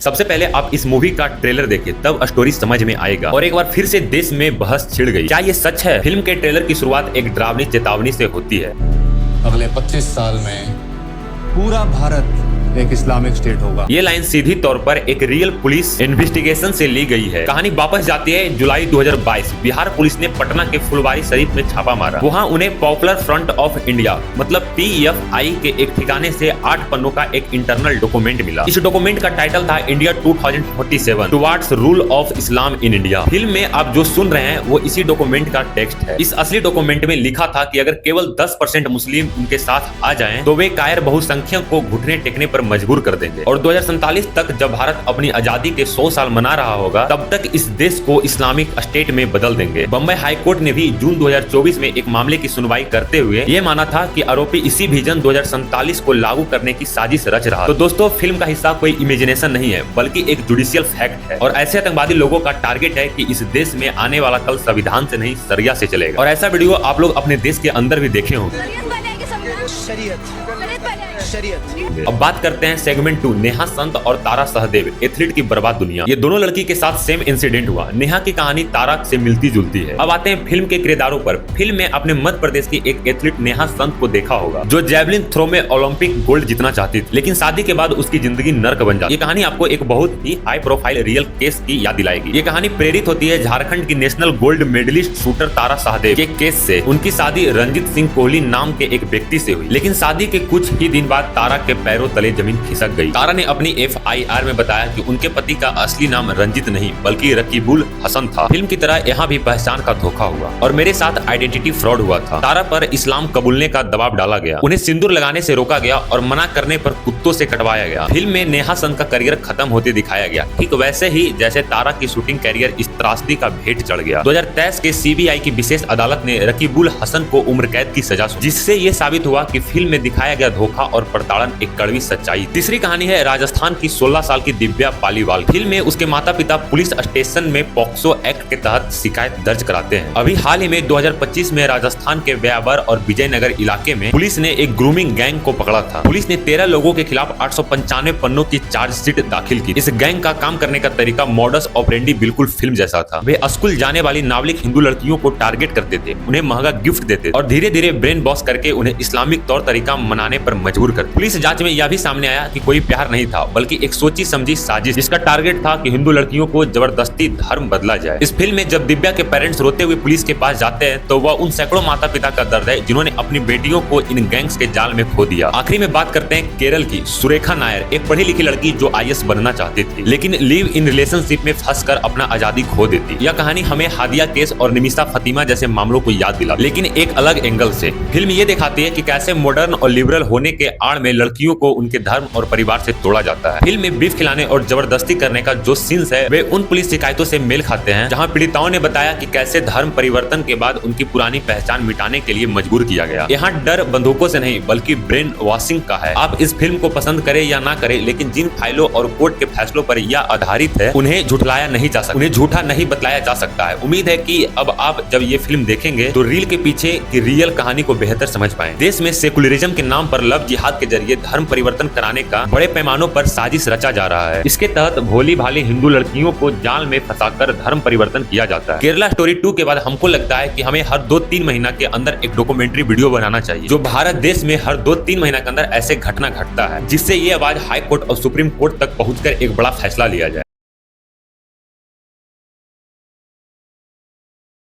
सबसे पहले आप इस मूवी का ट्रेलर देखिए, तब स्टोरी समझ में आएगा। और एक बार फिर से देश में बहस छिड़ गई, क्या ये सच है? फिल्म के ट्रेलर की शुरुआत एक डरावनी चेतावनी से होती है। अगले 25 साल में पूरा भारत एक इस्लामिक स्टेट होगा। ये लाइन सीधी तौर पर एक रियल पुलिस इन्वेस्टिगेशन से ली गई है। कहानी वापस जाती है जुलाई 2022। बिहार पुलिस ने पटना के फुलवारी शरीफ में छापा मारा। वहाँ उन्हें पॉपुलर फ्रंट ऑफ इंडिया मतलब PFI के एक ठिकाने से 8 पन्नों का एक इंटरनल डॉक्यूमेंट मिला। इस डॉक्यूमेंट का टाइटल था India 2047 towards rule of Islam in India. Film में आप जो सुन रहे हैं वो इसी डॉक्यूमेंट का टेक्स्ट है। इस असली डॉक्यूमेंट में लिखा था कि अगर केवल 10% मुस्लिम उनके साथ आ जाएं, तो वे कायर बहुसंख्यक को घुटने टेकने पर मजबूर कर देंगे। और 2047 तक जब भारत अपनी आजादी के 100 साल मना रहा होगा, तब तक इस देश को इस्लामिक स्टेट में बदल देंगे। बम्बई हाई कोर्ट ने भी जून 2024 में एक मामले की सुनवाई करते हुए ये माना था कि आरोपी इसी विजन 2047 को लागू करने की साजिश रच रहा। तो दोस्तों, फिल्म का हिस्सा कोई इमेजिनेशन नहीं है, बल्कि एक जुडिशियल फैक्ट है। और ऐसे आतंकवादी लोगों का टारगेट है कि इस देश में आने वाला कल संविधान से नहीं सरिया से चलेगा। और ऐसा वीडियो आप लोग अपने देश के अंदर भी देखे होंगे। अब बात करते हैं सेगमेंट 2, नेहा संत और तारा सहदेव, एथलीट की बर्बाद दुनिया। ये दोनों लड़की के साथ सेम इंसिडेंट हुआ। नेहा की कहानी तारा से मिलती जुलती है। अब आते हैं फिल्म के किरदारों पर। फिल्म में आपने मध्य प्रदेश की एक एथलीट नेहा संत को देखा होगा, जो जैवलिन थ्रो में ओलंपिक गोल्ड जीतना चाहती थी, लेकिन शादी के बाद उसकी जिंदगी नर्क बन जाती। ये कहानी आपको एक बहुत ही हाई प्रोफाइल रियल केस की याद दिलाएगी। ये कहानी प्रेरित होती है झारखंड की नेशनल गोल्ड मेडलिस्ट शूटर तारा सहदेव के केस से। उनकी शादी रंजीत सिंह कोहली नाम के एक व्यक्ति से हुई, लेकिन शादी के कुछ ही दिन बाद तारा के पैरों तले जमीन खिसक गई। तारा ने अपनी FIR में बताया कि उनके पति का असली नाम रंजीत नहीं बल्कि रकीबुल हसन था। फिल्म की तरह यहाँ भी पहचान का धोखा हुआ और मेरे साथ आइडेंटिटी फ्रॉड हुआ था। तारा पर इस्लाम कबूलने का दबाव डाला गया, उन्हें सिंदूर लगाने से रोका गया और मना करने पर कुत्तों से कटवाया गया। फिल्म में नेहा संत का करियर खत्म होते दिखाया गया, ठीक वैसे ही जैसे तारा की शूटिंग करियर इस त्रासदी का भेंट चढ़ गया। 2023 के CBI की विशेष अदालत ने रकीबुल हसन को उम्र कैद की सजा सुनाई, जिससे ये साबित हुआ कि फिल्म में दिखाया गया धोखा और प्रताड़न एक कड़वी सच्चाई। तीसरी कहानी है राजस्थान की 16 साल की दिव्या पालीवाल। फिल्म में उसके माता पिता पुलिस स्टेशन में पॉक्सो एक्ट के तहत शिकायत दर्ज कराते हैं। अभी हाल ही में 2025 में राजस्थान के व्यावर और विजयनगर इलाके में पुलिस ने एक ग्रूमिंग गैंग को पकड़ा था। पुलिस ने 13 लोगों के खिलाफ 895 पन्नों की चार्जशीट दाखिल की। इस गैंग का काम करने का तरीका मॉडस ऑपरेंडी बिल्कुल फिल्म जैसा था। वे स्कूल जाने वाली नाबालिग हिंदू लड़कियों को टारगेट करते थे, उन्हें महंगा गिफ्ट देते और धीरे धीरे ब्रेन वॉश करके उन्हें इस्लामिक तौर तरीका मनाने पर मजबूर करते। पुलिस जांच में यह भी सामने आया कि कोई प्यार नहीं था, बल्कि एक सोची समझी साजिश, जिसका टारगेट था कि हिंदू लड़कियों को जबरदस्ती धर्म बदला जाए। इस फिल्म में जब दिव्या के पेरेंट्स रोते हुए पुलिस के पास जाते हैं, तो वह उन सैकड़ों माता पिता का दर्द है जिन्होंने अपनी बेटियों को इन गैंग्स के जाल में खो दिया। आखिरी में बात करते हैं केरल की सुरेखा नायर, एक पढ़ी लिखी लड़की जो IAS बनना चाहती थी, लेकिन लिव इन रिलेशनशिप में फंसकर अपना आजादी खो देती। यह कहानी हमें हादिया केस और निमिषा फतिमा जैसे मामलों को याद दिला, लेकिन एक अलग एंगल से। फिल्म ये दिखाती है कि कैसे मॉडर्न और लिबरल होने के आड़ में लड़कियों को उनके धर्म और परिवार से तोड़ा जाता है। फिल्म में बीफ खिलाने और जबरदस्ती करने का जो सीन्स है, वे उन पुलिस शिकायतों से मेल खाते हैं जहां पीड़िताओं ने बताया कि कैसे धर्म परिवर्तन के बाद उनकी पुरानी पहचान मिटाने के लिए मजबूर किया गया। यहाँ डर बंदूकों से नहीं बल्कि ब्रेन वॉशिंग का है। आप इस फिल्म को पसंद करें या ना करें, लेकिन जिन फाइलों और कोर्ट के फैसलों पर यह आधारित है, उन्हें झुठलाया नहीं जा सकता, उन्हें झूठा नहीं बतलाया जा सकता है। उम्मीद है कि अब आप जब ये फिल्म देखेंगे तो रील के पीछे की रियल कहानी को बेहतर समझ पाए। देश में सेकुलरिज्म के नाम पर लव जिहाद के जरिए धर्म परिवर्तन कराने का बड़े पैमानों पर साजिश रचा जा रहा है। इसके तहत भोली भाली हिंदू लड़कियों को जाल में फंसाकर धर्म परिवर्तन किया जाता है। केरला स्टोरी 2 के बाद हमको लगता है कि हमें हर 2-3 महीना के अंदर एक डॉक्यूमेंट्री वीडियो बनाना चाहिए, जो भारत देश में हर 2-3 महीना के अंदर ऐसे घटना घटता है, जिससे ये आवाज हाई कोर्ट और सुप्रीम कोर्ट तक पहुंचकर एक बड़ा फैसला लिया जाए।